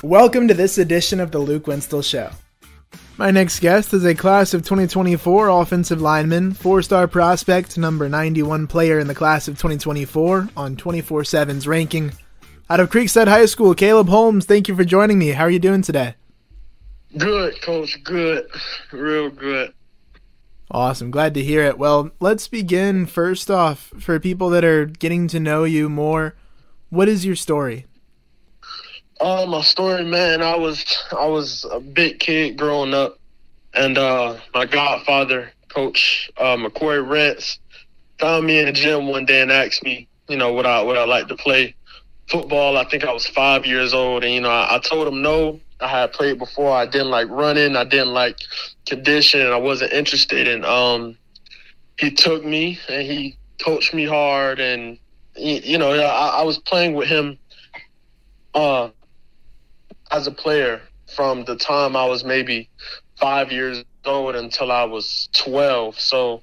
Welcome to this edition of the Luke Winstall Show. My next guest is a class of 2024 offensive lineman, 4-star prospect, number 91 player in the class of 2024 on 24/7's ranking. Out of Creekside High School, Caleb Holmes, thank you for joining me. How are you doing today? Good, Coach. Good. Real good. Awesome. Glad to hear it. Well, let's begin first off. For people that are getting to know you more, what is your story? My story, man, I was a big kid growing up, and my godfather, Coach McCoy Rents, found me in the gym one day and asked me, would I like to play football. I think I was 5 years old, and I told him no. I had played before. I didn't like running. I didn't like condition. I wasn't interested. And he took me and he coached me hard, and I was playing with him as a player from the time I was maybe 5 years old until I was 12. So,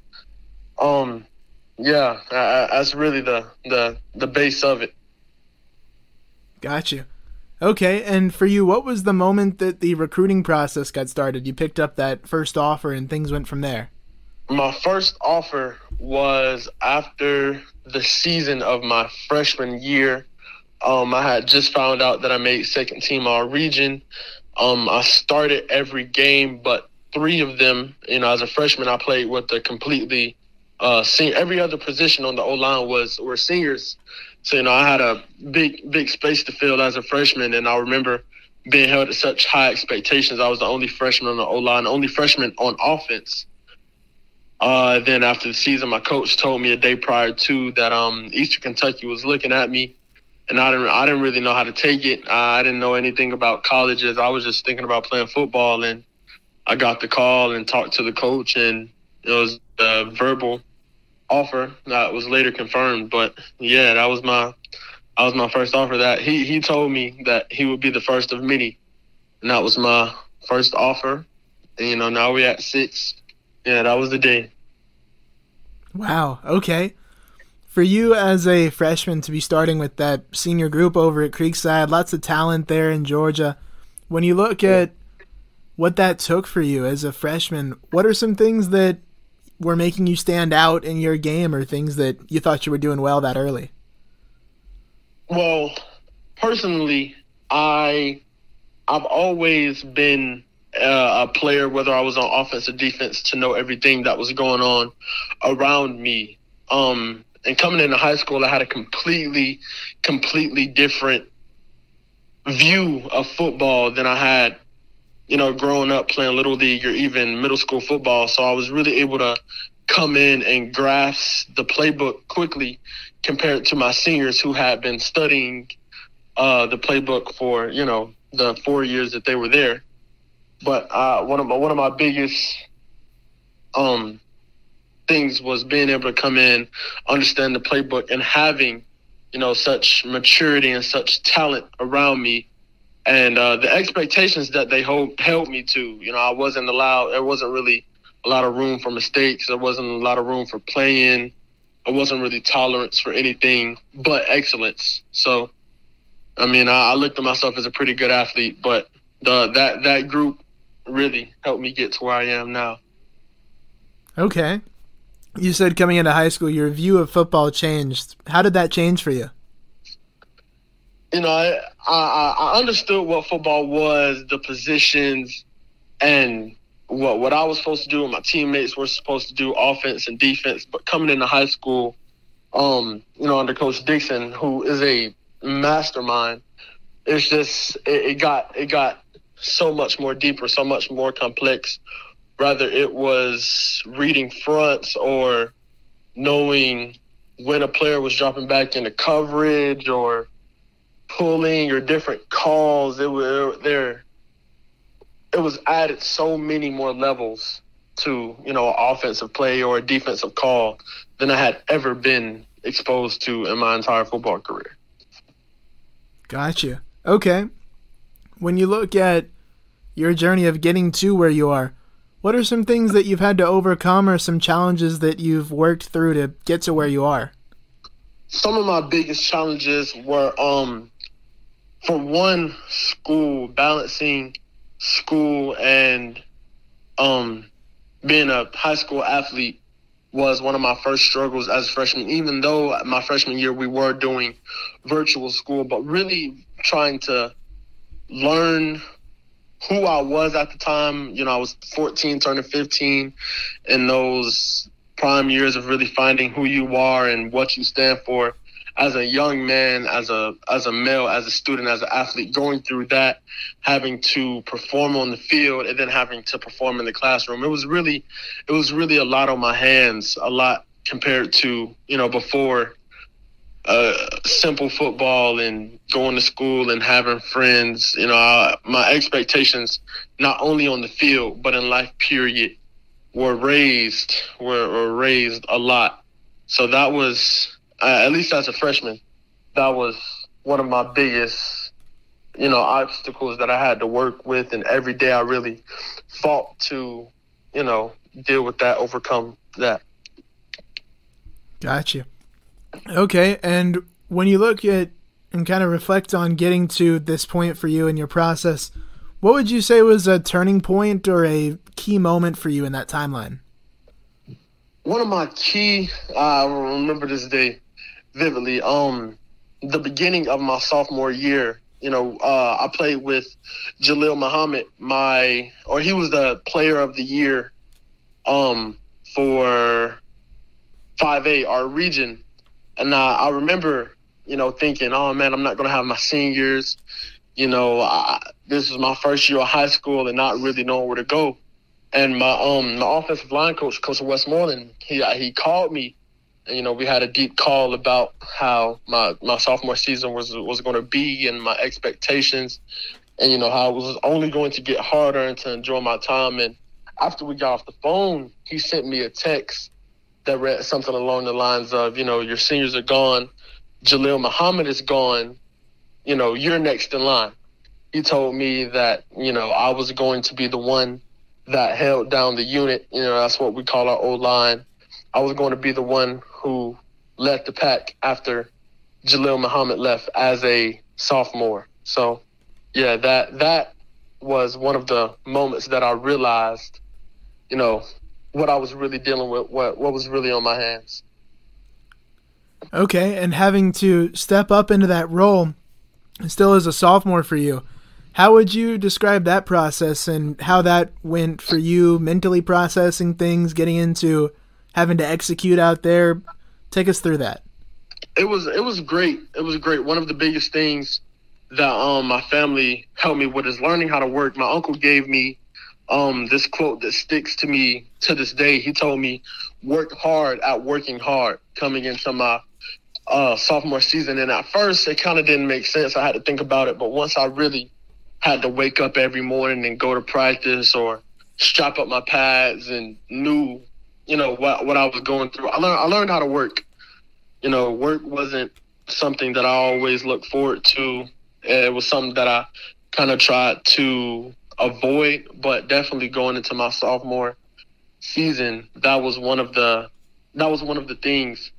that's really the base of it. Got you. Okay, and for you, what was the moment that the recruiting process got started? You picked up that first offer and things went from there. My first offer was after the season of my freshman year. I had just found out that I made second team all region. I started every game, but 3 of them, as a freshman, I played with a completely every other position on the O-line were seniors. So, I had a big space to fill as a freshman, and I remember being held at such high expectations. I was the only freshman on the O-line, the only freshman on offense. Then after the season, my coach told me a day prior to that Eastern Kentucky was looking at me. And I didn't really know how to take it. I didn't know anything about colleges. I was just thinking about playing football, and I got the call and talked to the coach, and it was a verbal offer that was later confirmed. But yeah, that was my first offer. That he told me that he would be the first of many, and that was my first offer. And now we're at 6. Yeah, that was the day. Wow. Okay. For you as a freshman to be starting with that senior group over at Creekside, lots of talent there in Georgia. When you look at what that took for you as a freshman, what are some things that were making you stand out in your game, or things that you thought you were doing well that early? Well, personally, I've always been a player, whether I was on offense or defense, to know everything that was going on around me. And coming into high school, I had a completely different view of football than I had, growing up playing Little League or even middle school football. So I was really able to come in and grasp the playbook quickly compared to my seniors who had been studying the playbook for, the 4 years that they were there. But one of my biggest things was being able to come in, understand the playbook, and having, such maturity and such talent around me, and the expectations that they held me to. I wasn't allowed. There wasn't really a lot of room for mistakes. There wasn't a lot of room for playing. There wasn't really tolerance for anything but excellence. So, I looked at myself as a pretty good athlete, but that group really helped me get to where I am now. Okay. You said coming into high school, your view of football changed. How did that change for you? I understood what football was, the positions, and what I was supposed to do and my teammates were supposed to do, offense and defense. But coming into high school, under Coach Dixon, who is a mastermind, it's just it got so much more deeper, so much more complex. Whether it was reading fronts or knowing when a player was dropping back into coverage or pulling or different calls, it was added so many more levels to, an offensive play or a defensive call than I had ever been exposed to in my entire football career. Gotcha. Okay. When you look at your journey of getting to where you are, what are some things that you've had to overcome, or some challenges that you've worked through to get to where you are? Some of my biggest challenges were for one, school, balancing school and being a high school athlete was one of my first struggles as a freshman, even though my freshman year we were doing virtual school, but really trying to learn who I was at the time. I was 14, turning 15, in those prime years of really finding who you are and what you stand for as a young man, as a male, as a student, as an athlete, going through that, having to perform on the field and then having to perform in the classroom. It was really a lot on my hands, a lot compared to, before simple football and going to school and having friends. My expectations, not only on the field, but in life period, were raised a lot. So that was, at least as a freshman, that was one of my biggest, obstacles that I had to work with. And every day I really fought to, deal with that, overcome that. Gotcha. Okay. And when you look at and kind of reflect on getting to this point for you in your process, what would you say was a turning point or a key moment for you in that timeline? One of my key, I remember this day vividly. The beginning of my sophomore year, I played with Jaleel Muhammad, he was the player of the year, for 5A, our region. And I remember, thinking, oh man, I'm not going to have my seniors. This was my first year of high school and not really knowing where to go. And my offensive line coach, Coach Westmoreland, he called me. And, we had a deep call about how my sophomore season was going to be and my expectations and, how it was only going to get harder and to enjoy my time. And after we got off the phone, he sent me a text that read something along the lines of, your seniors are gone. Jaleel Muhammad is gone. You're next in line. He told me that, I was going to be the one that held down the unit. That's what we call our O-line. I was going to be the one who led the pack after Jaleel Muhammad left as a sophomore. So, yeah, that was one of the moments that I realized, what I was really dealing with, what was really on my hands. Okay, and having to step up into that role still as a sophomore for you, how would you describe that process and how that went for you, mentally processing things, getting into having to execute out there? Take us through that. It was great. It was great. One of the biggest things that my family helped me with is learning how to work. My uncle gave me this quote that sticks to me to this day. He told me, work hard at working hard, coming into my sophomore season. And at first, it kind of didn't make sense. I had to think about it. But once I really had to wake up every morning and go to practice or strap up my pads and knew, what I was going through, I learned how to work. Work wasn't something that I always looked forward to. It was something that I kind of tried to avoid, but definitely going into my sophomore season, that was one of the things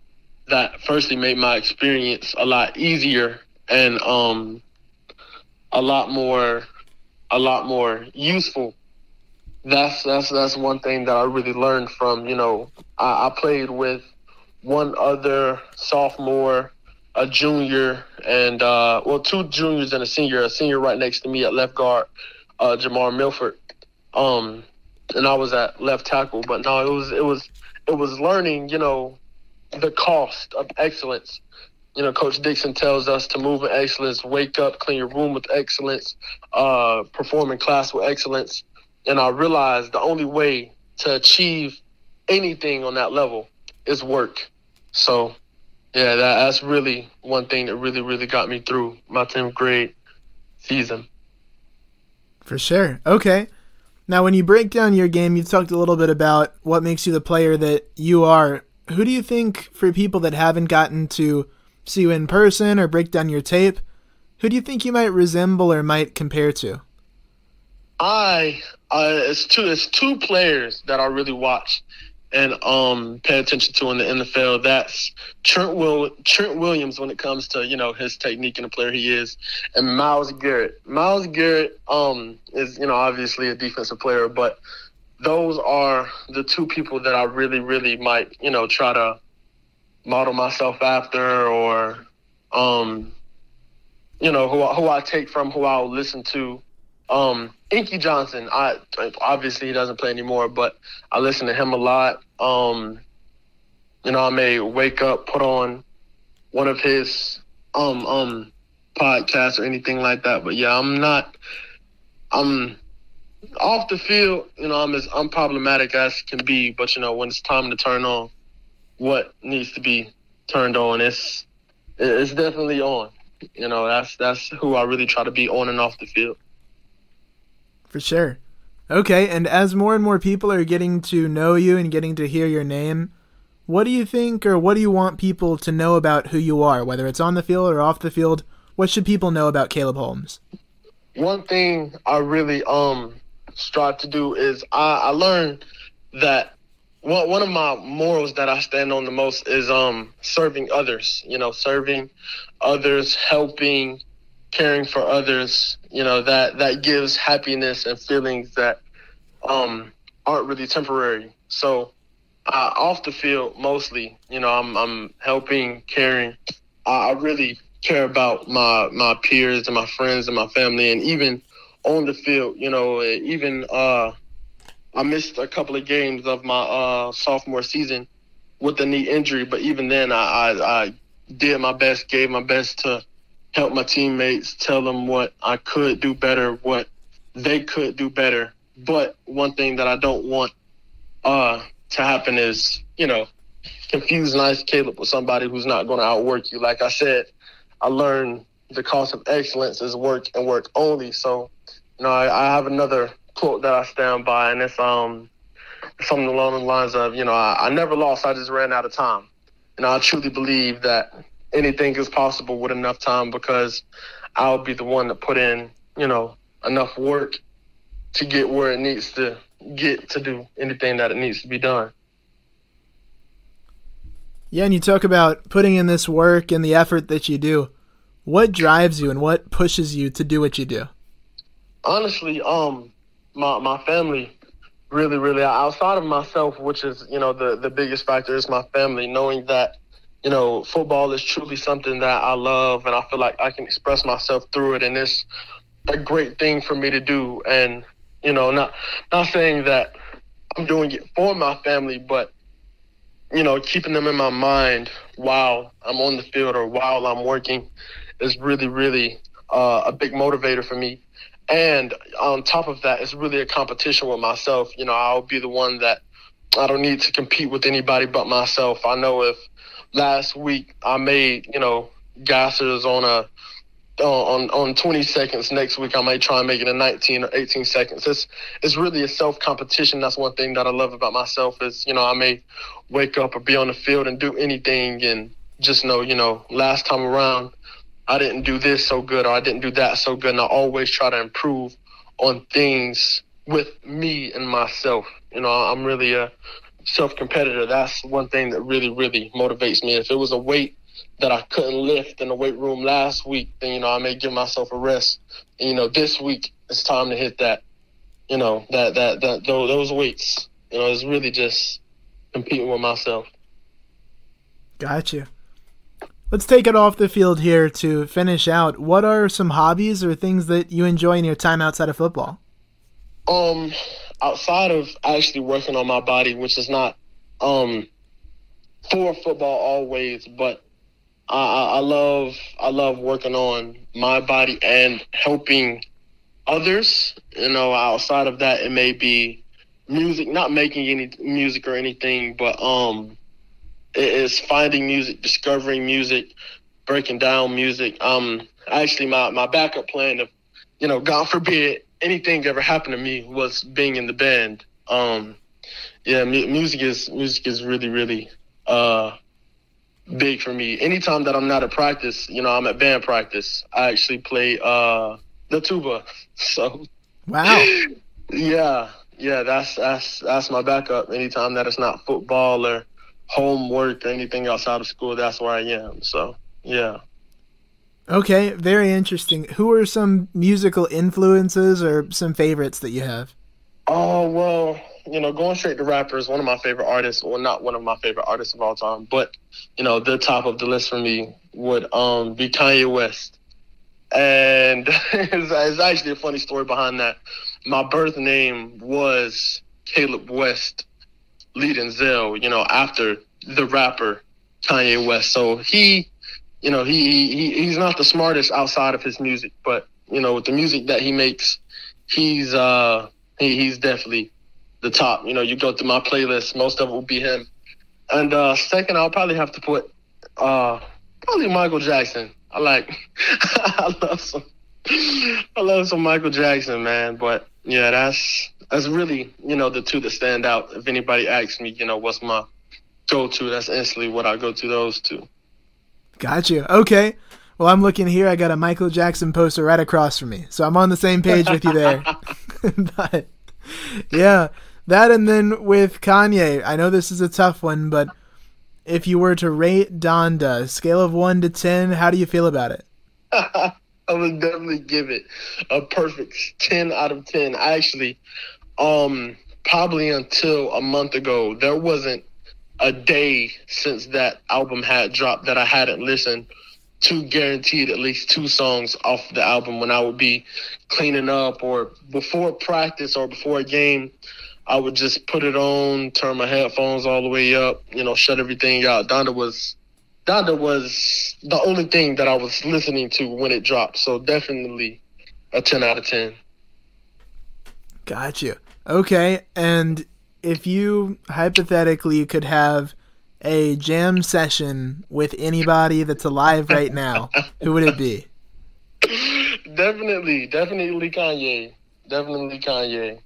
that firstly made my experience a lot easier and a lot more useful. That's one thing that I really learned from. I played with one other sophomore, a junior, and two juniors and a senior right next to me at left guard, Jamar Milford, and I was at left tackle. But no, it was learning, the cost of excellence. Coach Dixon tells us to move in excellence, wake up, clean your room with excellence, perform in class with excellence. And I realized the only way to achieve anything on that level is work. So, yeah, that's really one thing that really, really got me through my 10th grade season. For sure. Okay. Now, when you break down your game, you've talked a little bit about what makes you the player that you are. Who do you think, for people that haven't gotten to see you in person or break down your tape, who do you think you might resemble or might compare to? It's two players that I really watch and pay attention to in the NFL, that's Trent Williams when it comes to, his technique and the player he is, and Myles Garrett. Myles Garrett is, obviously a defensive player, but those are the two people that I really, really might, try to model myself after, or, who I take from, who I'll listen to. Inky Johnson, obviously he doesn't play anymore, but I listen to him a lot. I may wake up, put on one of his podcasts or anything like that. But yeah, I'm off the field, I'm as unproblematic as can be, but when it's time to turn on what needs to be turned on, it's definitely on. That's who I really try to be on and off the field. For sure. Okay, and as more and more people are getting to know you and getting to hear your name, what do you think, or what do you want people to know about who you are, whether it's on the field or off the field? What should people know about Caleb Holmes? One thing I really strive to do is I learned that one of my morals that I stand on the most is serving others. Serving others, helping, caring for others. That gives happiness and feelings that aren't really temporary. So off the field, mostly, I'm helping, caring. I really care about my peers and my friends and my family, and even on the field, even I missed a couple of games of my sophomore season with a knee injury, but even then I did my best, gave my best to help my teammates, tell them what I could do better, what they could do better. But one thing that I don't want to happen is, confuse nice Caleb with somebody who's not going to outwork you. Like I said, I learned the cost of excellence is work and work only. So, I have another quote that I stand by, and it's something along the lines of, I never lost, I just ran out of time. I truly believe that anything is possible with enough time, because I'll be the one that put in, enough work to get where it needs to get to do anything that it needs to be done. Yeah, and you talk about putting in this work and the effort that you do. What drives you and what pushes you to do what you do? Honestly, my family, really, really, outside of myself, which is, the biggest factor is my family, knowing that, football is truly something that I love, and I feel like I can express myself through it, and it's a great thing for me to do. And, not saying that I'm doing it for my family, but, keeping them in my mind while I'm on the field or while I'm working is really, really a big motivator for me. And on top of that, it's really a competition with myself. I'll be the one that I don't need to compete with anybody but myself. I know if last week I made, gassers on 20 seconds, next week I might try and make it in 19 or 18 seconds. It's really a self-competition. That's one thing that I love about myself is, I may wake up or be on the field and do anything and just know, last time around I didn't do this so good or I didn't do that so good. And I always try to improve on things with me and myself. I'm really a self-competitor. That's one thing that really, really motivates me. If it was a weight that I couldn't lift in the weight room last week, then, I may give myself a rest. And, this week it's time to hit that, those weights. It's really just competing with myself. Gotcha. Let's take it off the field here to finish out. What are some hobbies or things that you enjoy in your time outside of football? Outside of actually working on my body, which is not for football always, but I love working on my body and helping others. Outside of that, it may be music, not making any music or anything, but it is finding music, discovering music, breaking down music. Actually, my backup plan of, God forbid anything ever happened to me, was being in the band. Music is really, really big for me. Anytime that I'm not at practice, I'm at band practice, I actually play the tuba. So wow. Yeah. Yeah, that's my backup. Anytime that it's not football or homework or anything outside of school, that's where I am. So yeah. Okay, very interesting. Who are some musical influences or some favorites that you have? Oh well, going straight to rappers, one of my favorite artists, well, not one of my favorite artists of all time, but the top of the list for me would be Kanye West. And it's actually a funny story behind that. My birth name was Caleb West, leading Zell, after the rapper Kanye West. So he's not the smartest outside of his music, but with the music that he makes, he's definitely the top. You go through my playlist, most of it will be him. And second, I'll probably have to put probably Michael Jackson. I love some Michael Jackson, man. But yeah, that's really the two that stand out. If anybody asks me, what's my go-to, that's instantly what I go to, those two. Gotcha. Okay. Well, I'm looking here. I got a Michael Jackson poster right across from me, so I'm on the same page with you there. But yeah, that, and then with Kanye, I know this is a tough one, but if you were to rate Donda, scale of 1 to 10, how do you feel about it? I would definitely give it a perfect 10 out of 10. Actually, probably until a month ago, there wasn't a day since that album had dropped that I hadn't listened to guaranteed at least 2 songs off the album when I would be cleaning up or before practice or before a game. I would just put it on, turn my headphones all the way up, shut everything out. Donda was the only thing that I was listening to when it dropped. So definitely a 10 out of 10. Gotcha. Okay. And if you hypothetically could have a jam session with anybody that's alive right now, who would it be? Definitely Kanye. Definitely Kanye.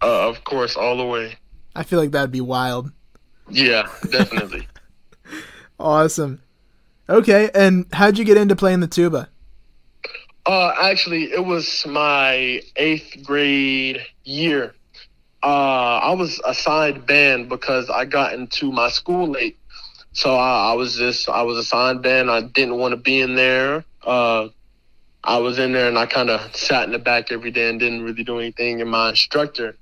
Of course, all the way. I feel like that'd be wild. Yeah, definitely. Awesome. Okay, and how'd you get into playing the tuba? Actually, it was my 8th grade year. I was assigned band because I got into my school late. So I was assigned band. I didn't want to be in there. I was in there and I kind of sat in the back every day and didn't really do anything. And my instructor,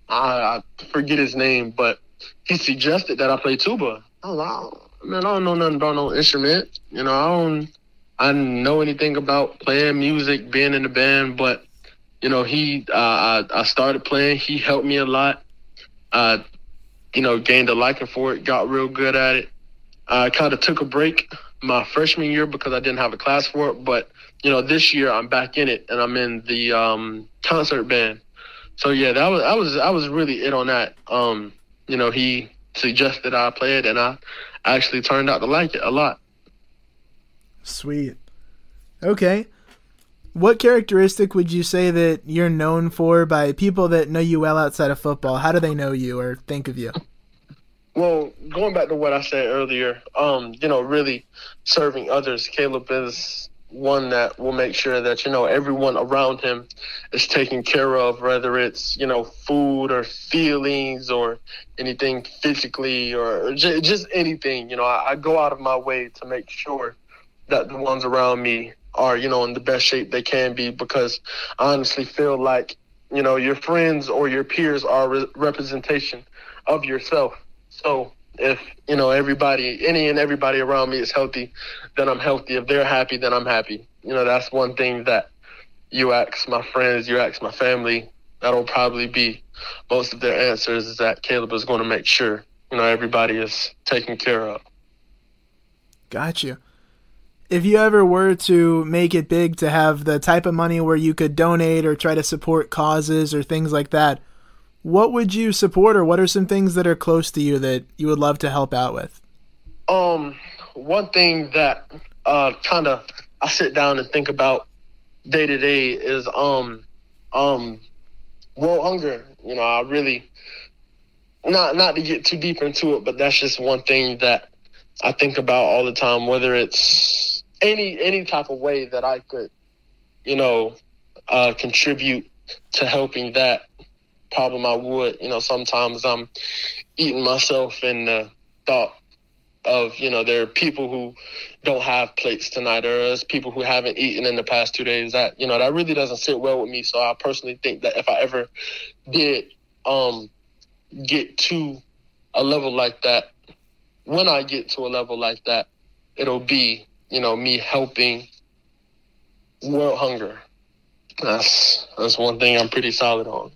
I forget his name, but he suggested that I play tuba. I was like, man, I don't know nothing about no instrument. I don't know anything about playing music, being in the band, but I started playing. He helped me a lot. Gained a liking for it, got real good at it. I kind of took a break my freshman year because I didn't have a class for it, but this year I'm back in it and I'm in the concert band. So yeah, that was really it on that. He suggested I play it and I actually turned out to like it a lot. Sweet. Okay. What characteristic would you say that you're known for by people that know you well outside of football? How do they know you or think of you? Well, going back to what I said earlier, really serving others. Caleb is one that will make sure that, everyone around him is taken care of, whether it's, food or feelings or anything physically or just anything. I go out of my way to make sure that the ones around me are, in the best shape they can be, because I honestly feel like, your friends or your peers are a representation of yourself. So if, any and everybody around me is healthy, then I'm healthy. If they're happy, then I'm happy. That's one thing that you ask my friends, you ask my family, that'll probably be most of their answers, is that Caleb is going to make sure, everybody is taken care of. Gotcha. If you ever were to make it big to have the type of money where you could donate or try to support causes or things like that, what would you support, or what are some things that are close to you that you would love to help out with? One thing that I sit down and think about day to day is world hunger. I really not to get too deep into it, but that's just one thing that I think about all the time, whether it's any type of way that I could, contribute to helping that. problem I would. Sometimes I'm eating myself in the thought of, there are people who don't have plates tonight, or there's people who haven't eaten in the past 2 days. That, that really doesn't sit well with me. So I personally think that if I ever did get to a level like that, when I get to a level like that, it'll be, me helping world hunger. That's one thing I'm pretty solid on.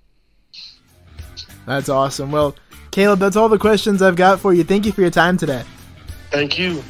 That's awesome. Well, Caleb, that's all the questions I've got for you. Thank you for your time today. Thank you.